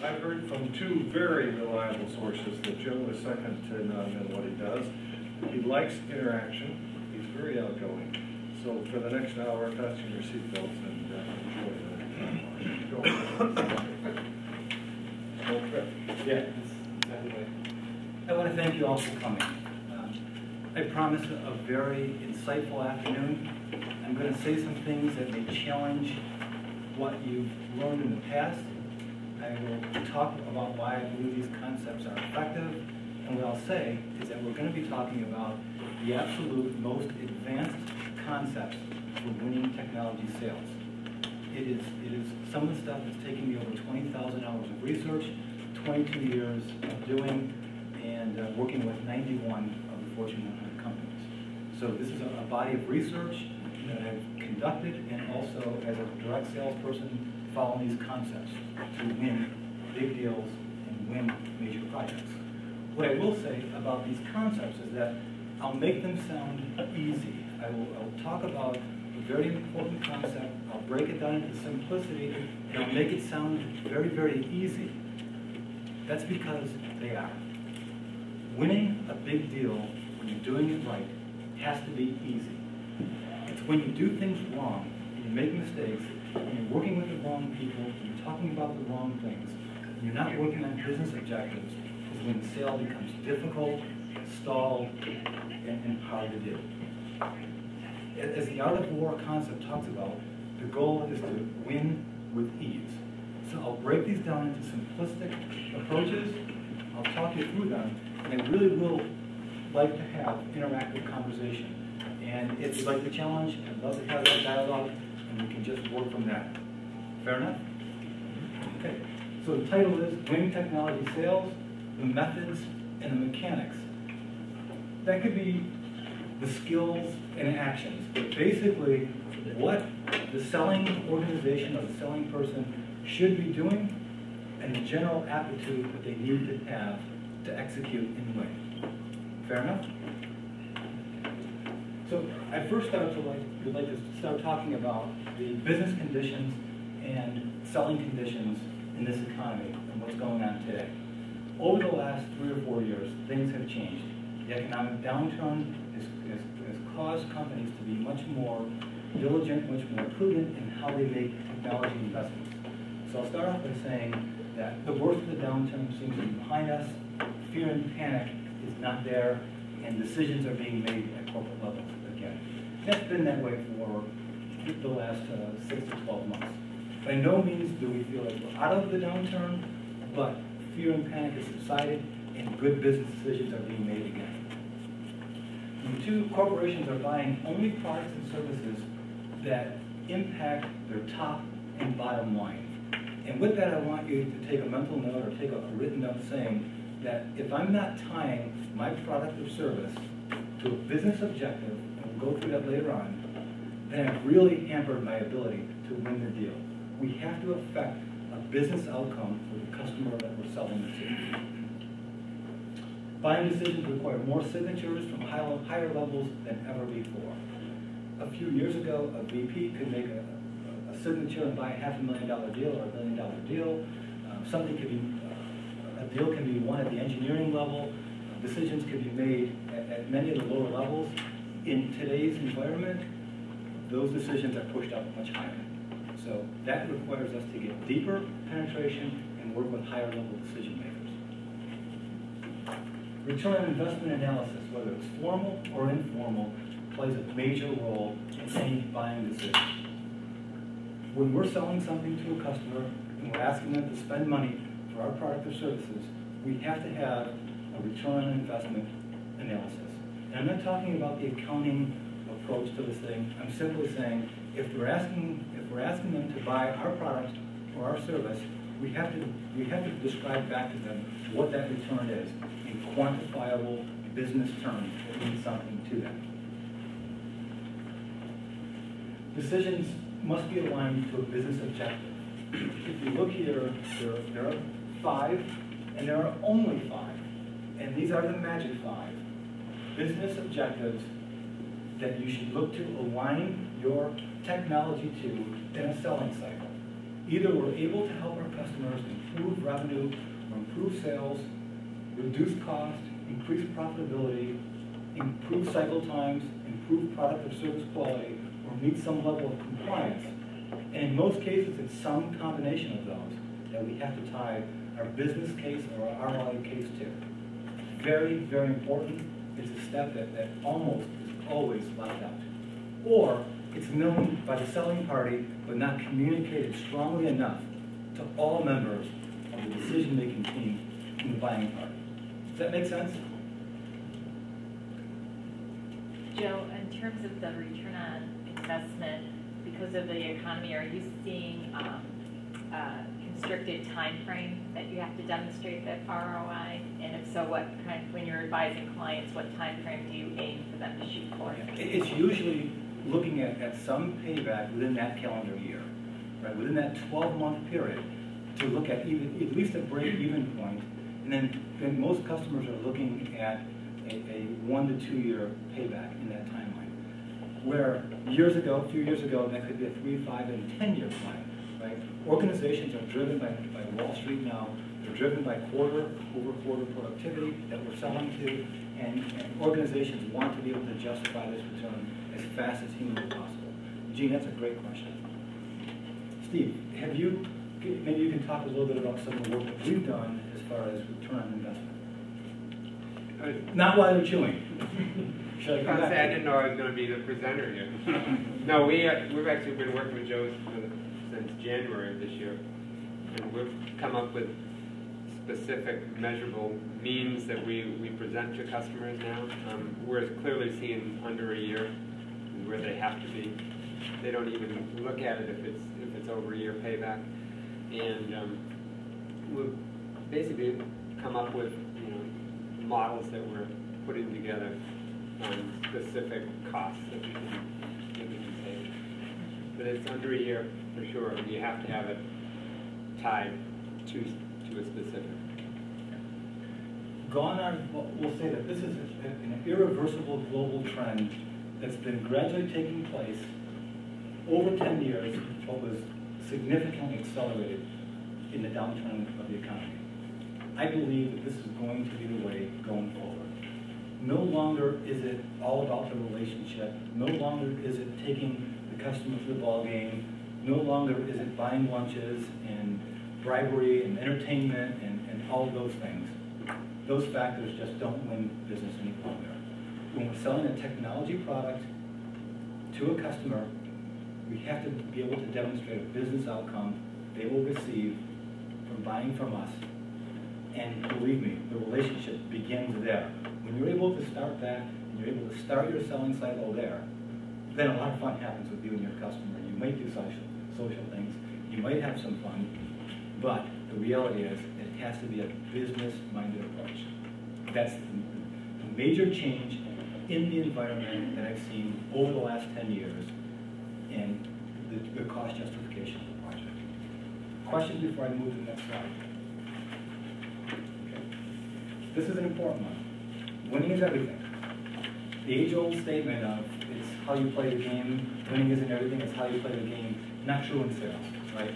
I've heard from two very reliable sources that Joe is second to none in what he does. He likes interaction. He's very outgoing. So for the next hour, fasten your seatbelts and enjoy the whole trip. Yeah, that's exactly right. I want to thank you all for coming. I promise a very insightful afternoon. I'm going to say some things that may challenge what you've learned in the past. I will talk about why I believe these concepts are effective, and what I'll say is that we're going to be talking about the absolute most advanced concepts for winning technology sales. It is some of the stuff that's taken me over 20,000 hours of research, 22 years of doing, and working with 91 of the Fortune 100 companies. So this is a body of research that I've conducted, and also as a direct salesperson, following these concepts to win big deals and win major projects. What I will say about these concepts is that I'll make them sound easy. I'll talk about a very important concept, I'll break it down into simplicity, and I'll make it sound very, very easy. That's because they are. Winning a big deal when you're doing it right has to be easy. It's when you do things wrong, and you make mistakes, and you're working with the wrong people, and you're talking about the wrong things, and you're not working on business objectives, is when the sale becomes difficult, stalled, and hard to do. As the Art of War concept talks about, the goal is to win with ease. So I'll break these down into simplistic approaches, I'll talk you through them, and I really will like to have interactive conversation. And if you'd like the challenge, I'd love to have that dialogue, and we can just work from that. Fair enough? Okay. So the title is Winning Technology Sales, the Methods and the Mechanics. That could be the skills and actions, but basically what the selling organization or the selling person should be doing, and the general aptitude that they need to have to execute in win. Fair enough? So I first would like to start talking about the business conditions and selling conditions in this economy and what's going on today. Over the last 3 or 4 years, things have changed. The economic downturn has caused companies to be much more diligent, much more prudent in how they make technology investments. So I'll start off by saying that the worst of the downturn seems to be behind us. Fear and panic is not there, and decisions are being made at corporate levels again. That's been that way for the last 6 to 12 months. By no means do we feel like we're out of the downturn, but fear and panic has subsided, and good business decisions are being made again. Number 2, corporations are buying only products and services that impact their top and bottom line. And with that, I want you to take a mental note or take a written note saying that if I'm not tying my product or service to a business objective, and we'll go through that later on, then I've really hampered my ability to win the deal. We have to affect a business outcome for the customer that we're selling it to. Buying decisions require more signatures from higher levels than ever before. A few years ago, a VP could make a signature and buy a $500,000 deal or a $1 million deal. A deal can be won at the engineering level. Decisions can be made at many of the lower levels. In today's environment, those decisions are pushed up much higher. So that requires us to get deeper penetration and work with higher level decision makers. Return on investment analysis, whether it's formal or informal, plays a major role in any buying decision. When we're selling something to a customer and we're asking them to spend money for our product or services, we have to have a return on investment analysis. And I'm not talking about the accounting approach to this thing. I'm simply saying if we're asking them to buy our product or our service, we have to describe back to them what that return is in quantifiable business terms that mean something to them. Decisions must be aligned to a business objective. If you look here, there are 5, and there are only 5. And these are the magic 5 business objectives that you should look to align your technology to in a selling cycle. Either we're able to help our customers improve revenue or improve sales, reduce cost, increase profitability, improve cycle times, improve product or service quality, or meet some level of compliance. And in most cases, it's some combination of those that we have to tie our business case or our ROI case to. Very, very important. It's a step that almost is always left out. Or it's known by the selling party, but not communicated strongly enough to all members of the decision-making team in the buying party. Does that make sense? Joe, in terms of the return on investment, because of the economy, are you seeing constricted time frame that you have to demonstrate that ROI? And if so, what kind, when you're advising clients, what time frame do you aim for them to shoot for? It's usually looking at some payback within that calendar year, right? Within that 12-month period, to look at at least a break-even point, and then most customers are looking at a 1 to 2 year payback in that timeline. Where years ago, a few years ago, that could be a 3, 5, and 10-year plan, right? Organizations are driven by Wall Street now. They're driven by quarter-over-quarter productivity that we're selling to, and organizations want to be able to justify this return as fast as humanly possible. Gene, that's a great question. Steve, maybe you can talk a little bit about some of the work that we've done as far as return on investment. Not while you're chewing. Should I come back? I didn't know I was going to be the presenter here. No, we've actually been working with Joe since January of this year, and we've come up with specific measurable means that we present to customers now. We're clearly seeing under a year is where they have to be. They don't even look at it if it's over a year payback, and we've basically come up with models that we're putting together on specific costs that we can save. But it's under a year for sure, and you have to have it tied to a specific. We'll say that this is an irreversible global trend that's been gradually taking place over 10 years, but was significantly accelerated in the downturn of the economy. I believe that this is going to be the way going forward. No longer is it all about the relationship. No longer is it taking the customer to the ball game. No longer is it buying lunches and bribery and entertainment and all of those things. Those factors just don't win business any longer. When we're selling a technology product to a customer, we have to be able to demonstrate a business outcome they will receive from buying from us. And believe me, the relationship begins there. When you're able to start that, and you're able to start your selling cycle there, then a lot of fun happens with you and your customer. You might do social things, you might have some fun, but the reality is it has to be a business-minded approach. That's the major change in the environment that I've seen over the last 10 years in the cost justification of the project. Questions before I move to the next slide? This is an important one. Winning is everything. The age-old statement of it's how you play the game, winning isn't everything, it's how you play the game, not true in sales, right?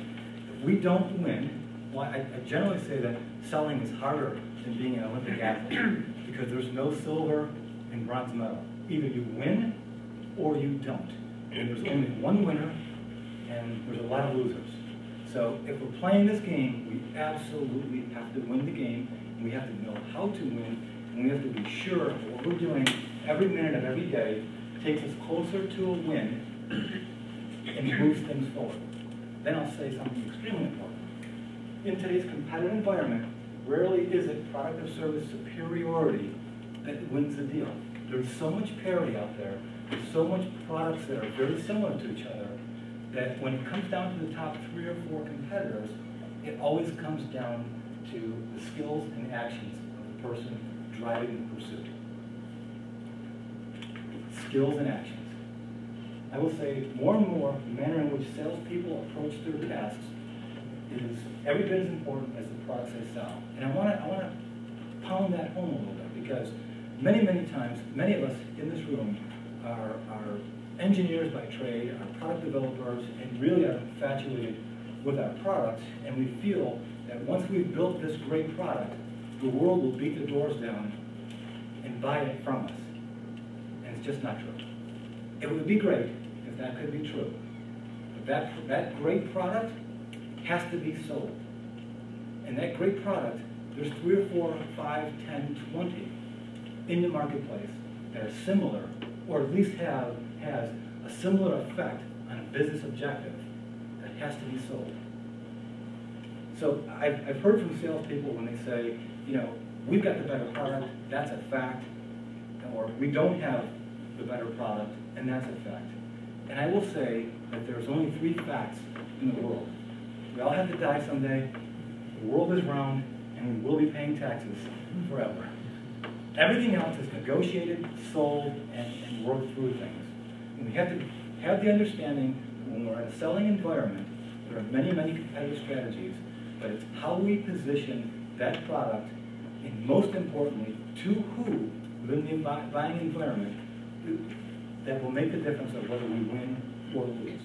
If we don't win, well, I generally say that selling is harder than being an Olympic athlete because there's no silver and bronze medal. Either you win or you don't. And there's only one winner and there's a lot of losers. So if we're playing this game, we absolutely have to win the game. We have to know how to win, and we have to be sure that what we're doing every minute of every day takes us closer to a win and moves things forward. Then I'll say something extremely important. In today's competitive environment, rarely is it product or service superiority that wins the deal. There's so much parity out there. There's so much products that are very similar to each other that when it comes down to the top 3 or 4 competitors, it always comes down to the skills and actions of the person driving the pursuit. Skills and actions. I will say more and more the manner in which salespeople approach their tasks is every bit as important as the products they sell. And I want to pound that home a little bit because many times, many of us in this room are engineers by trade, are product developers, and really are infatuated with our product, and we feel that once we've built this great product, the world will beat the doors down and buy it from us. And it's just not true. It would be great if that could be true. But that great product has to be sold. And that great product, there's 3 or 4, 5, 10, 20 in the marketplace that are similar, or at least has a similar effect on a business objective that has to be sold. So I've heard from salespeople when they say, you know, we've got the better product, that's a fact, or we don't have the better product, and that's a fact. And I will say that there's only 3 facts in the world. We all have to die someday, the world is round, and we will be paying taxes forever. Everything else is negotiated, sold, and worked through things. And we have to have the understanding that when we're in a selling environment, there are many, many competitive strategies, but it's how we position that product, and most importantly, to who within the buying environment that will make the difference of whether we win or lose.